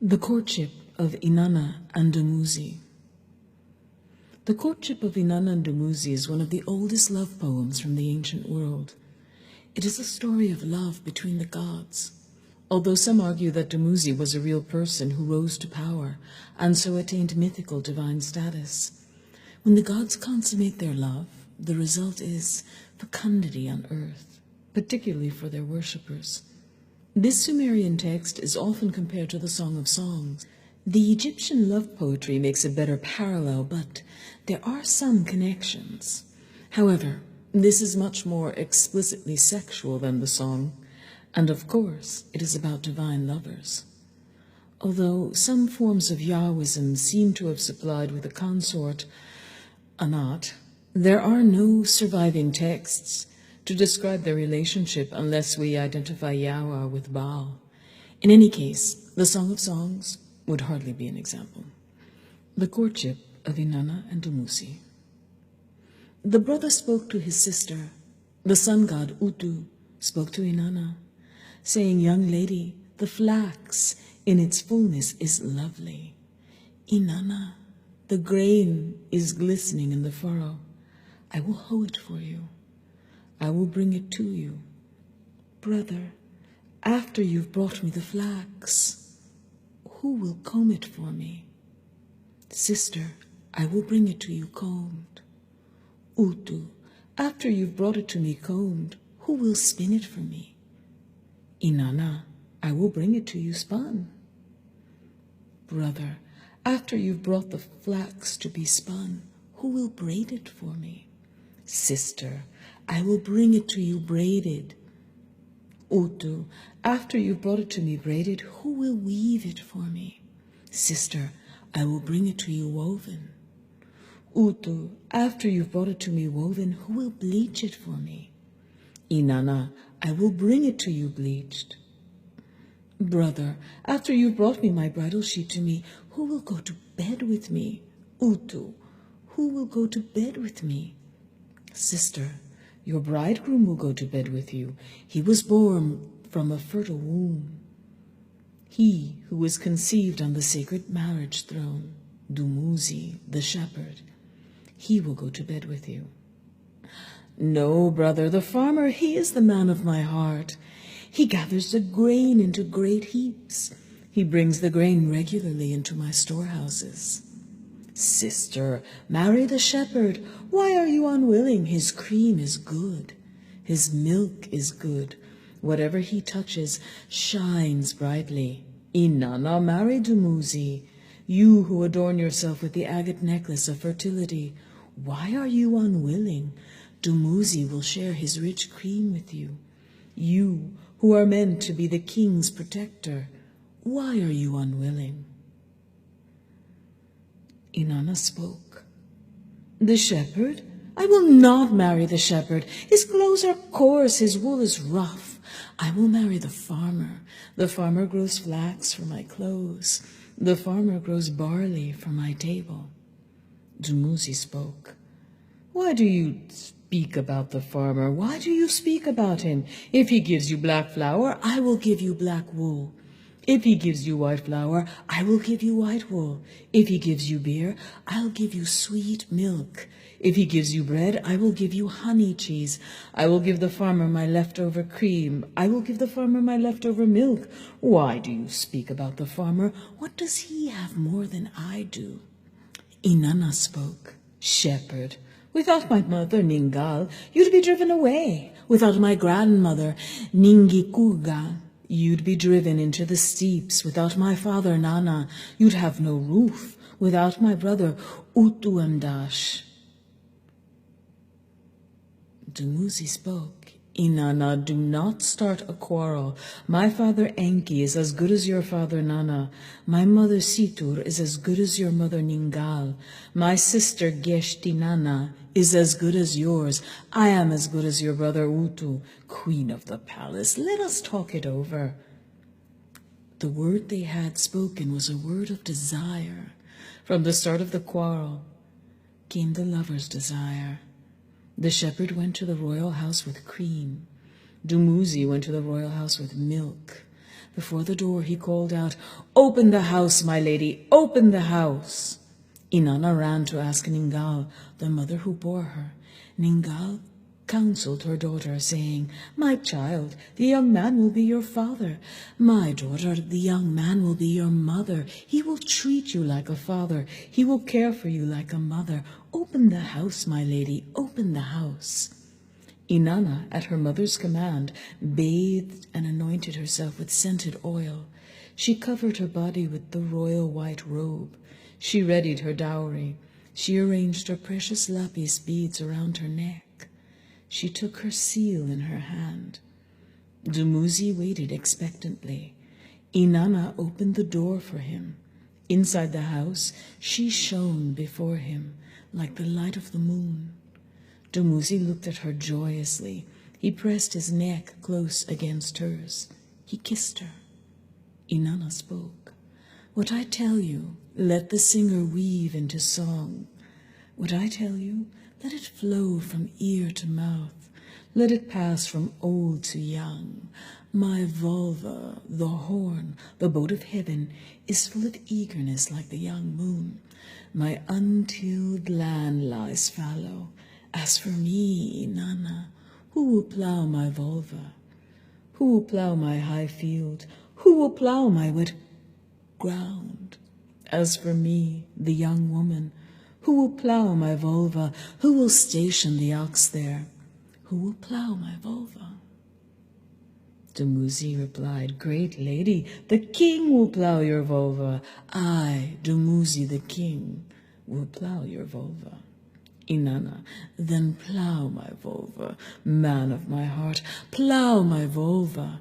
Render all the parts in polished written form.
The Courtship of Inanna and Dumuzi. The Courtship of Inanna and Dumuzi is one of the oldest love poems from the ancient world. It is a story of love between the gods. Although some argue that Dumuzi was a real person who rose to power and so attained mythical divine status. When the gods consummate their love, the result is fecundity on earth, particularly for their worshippers. This Sumerian text is often compared to the Song of Songs. The Egyptian love poetry makes a better parallel, but there are some connections. However, this is much more explicitly sexual than the song, and of course, it is about divine lovers. Although some forms of Yahwism seem to have supplied with a consort, Anat, there are no surviving texts to describe their relationship unless we identify Yahweh with Baal. In any case, the Song of Songs would hardly be an example. The Courtship of Inanna and Dumuzi. The brother spoke to his sister. The sun god Utu spoke to Inanna, saying, "Young lady, the flax in its fullness is lovely. Inanna, the grain is glistening in the furrow. I will hoe it for you. I will bring it to you. Brother, after you've brought me the flax, who will comb it for me? Sister, I will bring it to you combed. Utu, after you've brought it to me combed, who will spin it for me? Inanna, I will bring it to you spun. Brother, after you've brought the flax to be spun, who will braid it for me? Sister, I will bring it to you braided. Utu, after you've brought it to me braided, who will weave it for me? Sister, I will bring it to you woven. Utu, after you've brought it to me woven, who will bleach it for me? Inanna, I will bring it to you bleached. Brother, after you've brought me my bridal sheet to me, who will go to bed with me? Utu, who will go to bed with me? Sister, your bridegroom will go to bed with you. He was born from a fertile womb. He who was conceived on the sacred marriage throne, Dumuzi, the shepherd, he will go to bed with you. No, brother, the farmer, he is the man of my heart. He gathers the grain into great heaps. He brings the grain regularly into my storehouses. Sister, marry the shepherd. Why are you unwilling? His cream is good. His milk is good. Whatever he touches shines brightly. Inanna, marry Dumuzi. You who adorn yourself with the agate necklace of fertility, why are you unwilling? Dumuzi will share his rich cream with you. You who are meant to be the king's protector, why are you unwilling? Inanna spoke. The shepherd? I will not marry the shepherd. His clothes are coarse, his wool is rough. I will marry the farmer. The farmer grows flax for my clothes. The farmer grows barley for my table. Dumuzi spoke. Why do you speak about the farmer? Why do you speak about him? If he gives you black flour, I will give you black wool. If he gives you white flour, I will give you white wool. If he gives you beer, I'll give you sweet milk. If he gives you bread, I will give you honey cheese. I will give the farmer my leftover cream. I will give the farmer my leftover milk. Why do you speak about the farmer? What does he have more than I do? Inanna spoke. Shepherd, without my mother, Ningal, you'd be driven away. Without my grandmother, Ningikuga, you'd be driven into the steeps. Without my father, Nana, you'd have no roof. Without my brother, Utuamdash. Dumuzi spoke. Inanna, do not start a quarrel. My father Enki is as good as your father Nana. My mother Situr is as good as your mother Ningal. My sister Geshtinana is as good as yours. I am as good as your brother Utu, queen of the palace. Let us talk it over. The word they had spoken was a word of desire. From the start of the quarrel came the lover's desire. The shepherd went to the royal house with cream. Dumuzi went to the royal house with milk. Before the door he called out, "Open the house, my lady, open the house." Inanna ran to ask Ningal, the mother who bore her. Ningal counseled her daughter, saying, "My child, the young man will be your father. My daughter, the young man will be your mother. He will treat you like a father. He will care for you like a mother. Open the house, my lady, open the house." Inanna, at her mother's command, bathed and anointed herself with scented oil. She covered her body with the royal white robe. She readied her dowry. She arranged her precious lapis beads around her neck. She took her seal in her hand. Dumuzi waited expectantly. Inanna opened the door for him. Inside the house, she shone before him like the light of the moon. Dumuzi looked at her joyously. He pressed his neck close against hers. He kissed her. Inanna spoke. "What I tell you, let the singer weave into song. What I tell you, let it flow from ear to mouth. Let it pass from old to young. My vulva, the horn, the boat of heaven, is full of eagerness like the young moon. My untilled land lies fallow. As for me, Inanna, who will plow my vulva? Who will plow my high field? Who will plow my wet ground? As for me, the young woman, who will plow my vulva? Who will station the ox there? Who will plow my vulva?" Dumuzi replied, "Great lady, the king will plow your vulva. I, Dumuzi the king, will plow your vulva." Inanna, "Then plow my vulva, man of my heart, plow my vulva."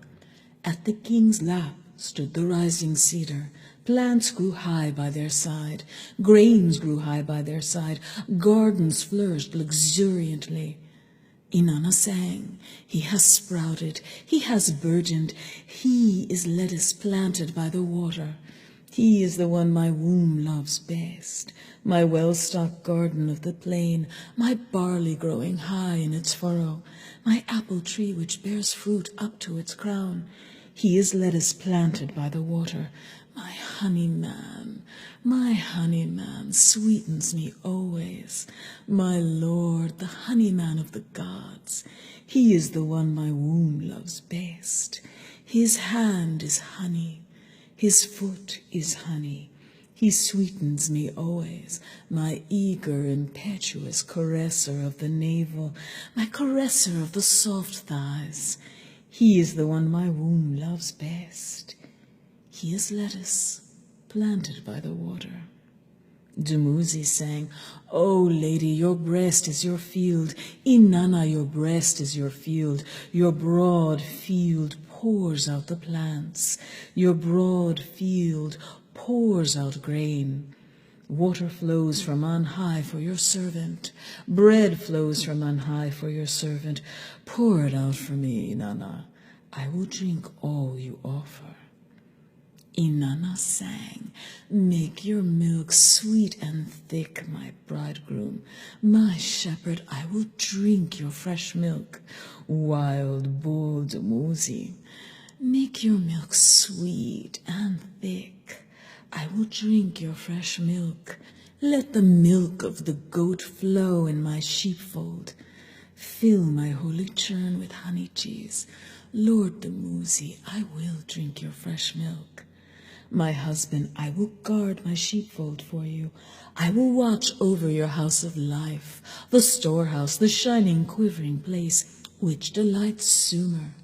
At the king's lap stood the rising cedar. Plants grew high by their side. Grains grew high by their side. Gardens flourished luxuriantly. Inanna sang, "He has sprouted, he has burgeoned, he is lettuce planted by the water. He is the one my womb loves best, my well-stocked garden of the plain, my barley growing high in its furrow, my apple tree which bears fruit up to its crown. He is lettuce planted by the water. My honey man sweetens me always. My Lord, the honey man of the gods. He is the one my womb loves best. His hand is honey. His foot is honey. He sweetens me always, my eager, impetuous caresser of the navel, my caresser of the soft thighs. He is the one my womb loves best. He is lettuce, planted by the water." Dumuzi sang, "O lady, your breast is your field. Inanna, your breast is your field. Your broad field pours out the plants. Your broad field pours out grain. Water flows from on high for your servant. Bread flows from on high for your servant. Pour it out for me, Inanna. I will drink all you offer." Inanna sang, "Make your milk sweet and thick, my bridegroom. My shepherd, I will drink your fresh milk. Wild bull Dumuzi, make your milk sweet and thick. I will drink your fresh milk. Let the milk of the goat flow in my sheepfold. Fill my holy churn with honey cheese. Lord Dumuzi, I will drink your fresh milk. My husband, I will guard my sheepfold for you. I will watch over your house of life, the storehouse, the shining, quivering place, which delights Sumer.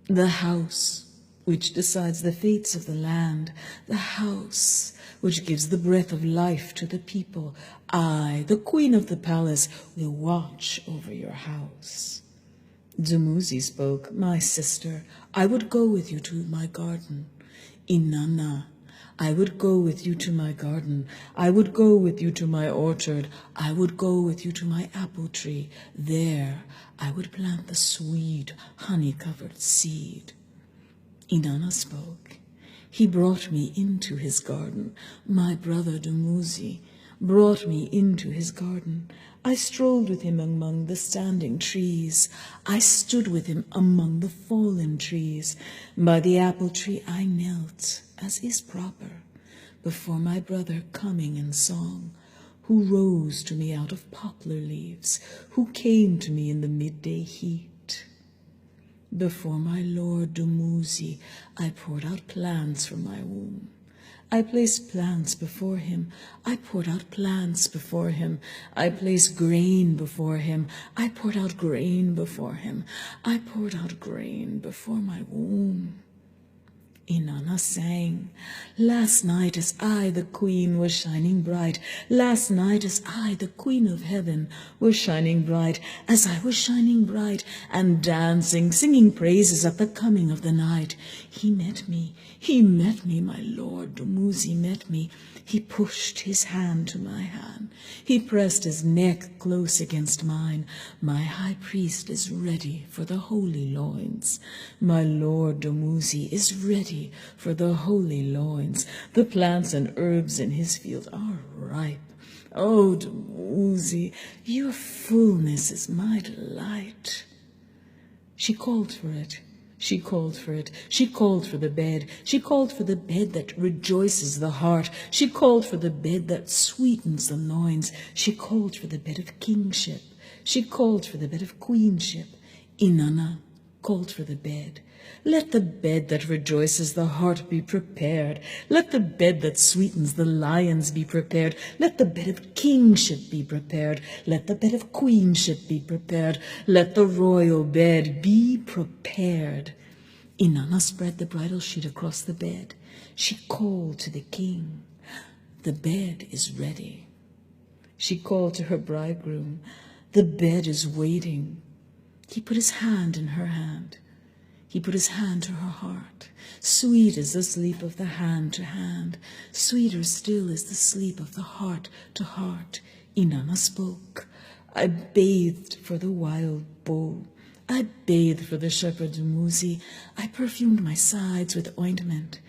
The house which decides the fates of the land, the house which gives the breath of life to the people. I, the queen of the palace, will watch over your house." Dumuzi spoke, "My sister, I would go with you to my garden. Inanna, I would go with you to my garden. I would go with you to my orchard. I would go with you to my apple tree. There I would plant the sweet, honey-covered seed." Inanna spoke. "He brought me into his garden. My brother Dumuzi brought me into his garden. I strolled with him among the standing trees. I stood with him among the fallen trees. By the apple tree I knelt, as is proper, before my brother coming in song, who rose to me out of poplar leaves, who came to me in the midday heat. Before my lord Dumuzi I poured out plants from my womb. I placed plants before him. I poured out plants before him. I placed grain before him. I poured out grain before him. I poured out grain before my womb. Inanna sang, last night as I, the queen, was shining bright, last night as I, the queen of heaven, was shining bright, as I was shining bright, and dancing, singing praises at the coming of the night. He met me, my lord Dumuzi met me. He pushed his hand to my hand. He pressed his neck close against mine. My high priest is ready for the holy loins. My lord Dumuzi is ready for the holy loins. The plants and herbs in his field are ripe. Oh, Dumuzi, your fullness is my delight. She called for it. She called for it. She called for the bed. She called for the bed that rejoices the heart. She called for the bed that sweetens the loins. She called for the bed of kingship. She called for the bed of queenship. Inanna called for the bed. Let the bed that rejoices the heart be prepared. Let the bed that sweetens the lions be prepared. Let the bed of kingship be prepared. Let the bed of queenship be prepared. Let the royal bed be prepared. Inanna spread the bridal sheet across the bed. She called to the king. The bed is ready. She called to her bridegroom. The bed is waiting. He put his hand in her hand. He put his hand to her heart. Sweet is the sleep of the hand to hand. Sweeter still is the sleep of the heart to heart. Inanna spoke. I bathed for the wild bull. I bathed for the shepherd Dumuzi. I perfumed my sides with ointment.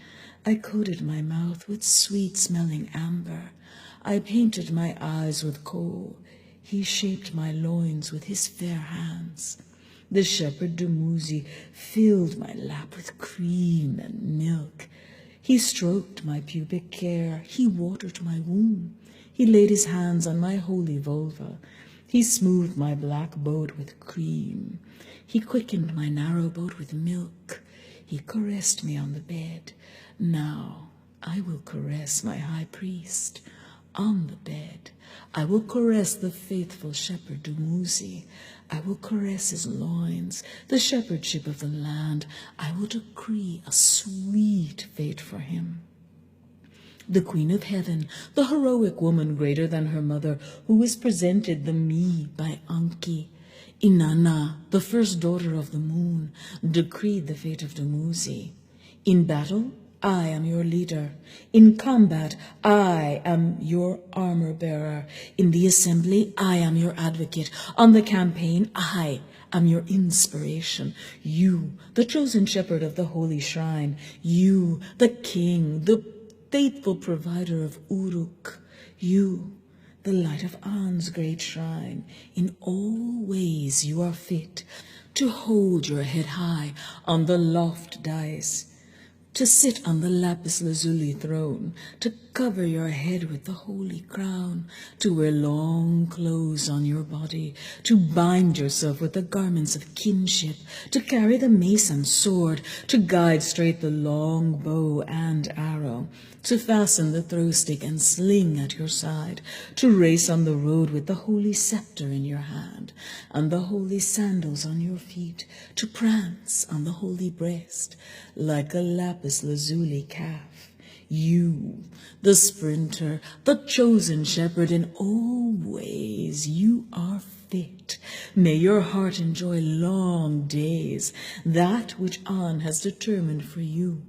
I coated my mouth with sweet-smelling amber. I painted my eyes with kohl. He shaped my loins with his fair hands. The shepherd Dumuzi filled my lap with cream and milk. He stroked my pubic hair. He watered my womb. He laid his hands on my holy vulva. He smoothed my black boat with cream. He quickened my narrow boat with milk. He caressed me on the bed. Now I will caress my high priest on the bed. I will caress the faithful shepherd Dumuzi. I will caress his loins, the shepherdship of the land. I will decree a sweet fate for him. The queen of heaven, the heroic woman greater than her mother, who is presented the me by Anki, Inanna, the first daughter of the moon, decreed the fate of Dumuzi. In battle, I am your leader. In combat, I am your armor-bearer. In the assembly, I am your advocate. On the campaign, I am your inspiration. You, the chosen shepherd of the holy shrine. You, the king, the faithful provider of Uruk. You, the light of An's great shrine. In all ways you are fit to hold your head high on the loft dais, to sit on the lapis lazuli throne, to cover your head with the holy crown, to wear long clothes on your body, to bind yourself with the garments of kinship, to carry the mace and sword, to guide straight the long bow and arrow, to fasten the throw stick and sling at your side, to race on the road with the holy scepter in your hand, and the holy sandals on your feet, to prance on the holy breast, like a lapis lazuli calf. You, the sprinter, the chosen shepherd, in all ways you are fit. May your heart enjoy long days, that which An has determined for you.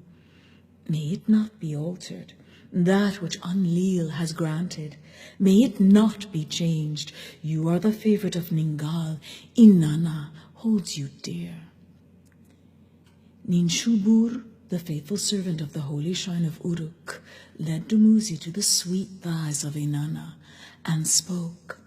May it not be altered, that which Enlil has granted. May it not be changed. You are the favorite of Ningal. Inanna holds you dear. Ninshubur, the faithful servant of the holy shrine of Uruk, led Dumuzi to the sweet thighs of Inanna and spoke.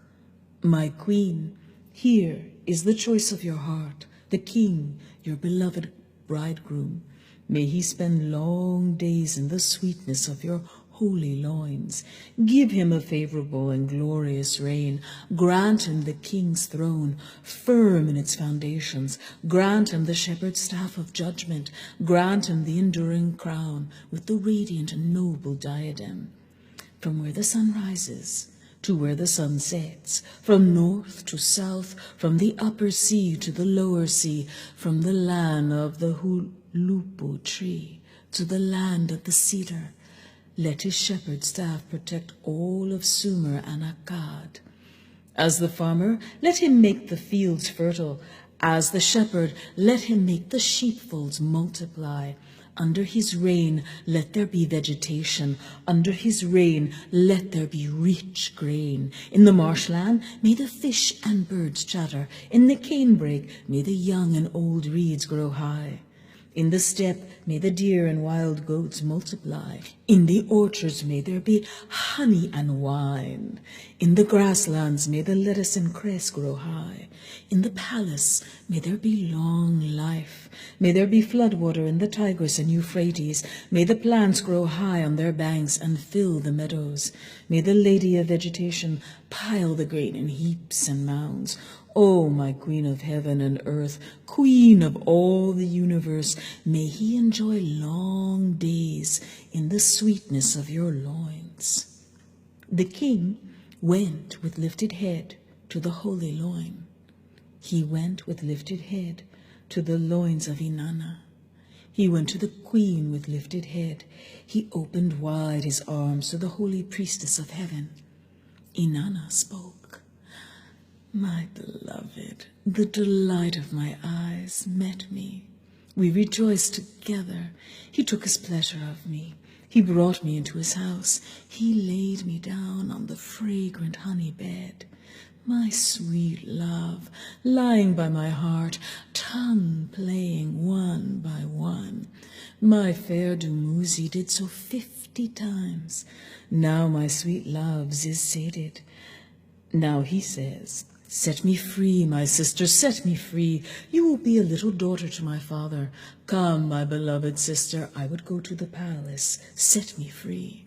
My queen, here is the choice of your heart, the king, your beloved bridegroom. May he spend long days in the sweetness of your holy loins. Give him a favorable and glorious reign. Grant him the king's throne, firm in its foundations. Grant him the shepherd's staff of judgment. Grant him the enduring crown with the radiant and noble diadem. From where the sun rises to where the sun sets, from north to south, from the upper sea to the lower sea, from the land of the hulupu tree to the land of the cedar, let his shepherd's staff protect all of Sumer and Akkad. As the farmer, let him make the fields fertile. As the shepherd, let him make the sheepfolds multiply. Under his reign, let there be vegetation. Under his reign, let there be rich grain. In the marshland, may the fish and birds chatter. In the canebrake, may the young and old reeds grow high. In the steppe, may the deer and wild goats multiply. In the orchards, may there be honey and wine. In the grasslands, may the lettuce and cress grow high. In the palace, may there be long life. May there be floodwater in the Tigris and Euphrates. May the plants grow high on their banks and fill the meadows. May the lady of vegetation pile the grain in heaps and mounds. O my queen of heaven and earth, queen of all the universe, may he enjoy long days in the sweetness of your loins. The king went with lifted head to the holy loin. He went with lifted head to the loins of Inanna. He went to the queen with lifted head. He opened wide his arms to the holy priestess of heaven. Inanna spoke. My beloved, the delight of my eyes, met me. We rejoiced together. He took his pleasure of me. He brought me into his house. He laid me down on the fragrant honey bed. My sweet love, lying by my heart, tongue playing one by one. My fair Dumuzi did so 50 times. Now my sweet loves is sated. Now he says, set me free, my sister, set me free. You will be a little daughter to my father. Come, my beloved sister, I would go to the palace. Set me free.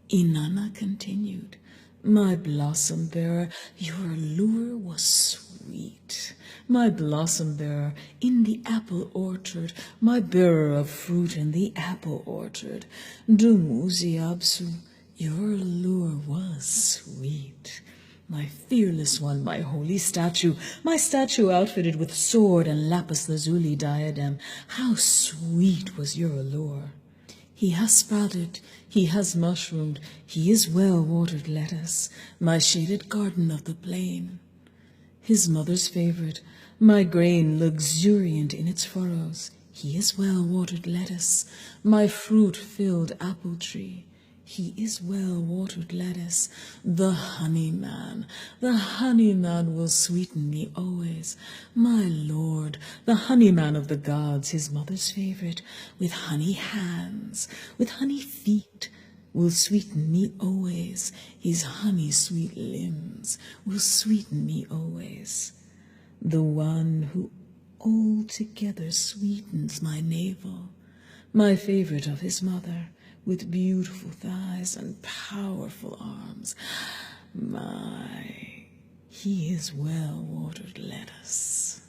Inanna continued, my blossom bearer, your lure was sweet. My blossom bearer in the apple orchard, my bearer of fruit in the apple orchard. Dumuzi Absu, your lure was sweet. My fearless one, my holy statue, my statue outfitted with sword and lapis lazuli diadem, how sweet was your allure. He has sprouted, he has mushroomed, he is well-watered lettuce, my shaded garden of the plain. His mother's favorite, my grain luxuriant in its furrows, he is well-watered lettuce, my fruit-filled apple tree. He is well-watered lettuce. The honey man will sweeten me always. My lord, the honey man of the gods, his mother's favorite, with honey hands, with honey feet, will sweeten me always. His honey-sweet limbs will sweeten me always. The one who altogether sweetens my navel, my favorite of his mother, with beautiful thighs and powerful arms. He is well-watered lettuce.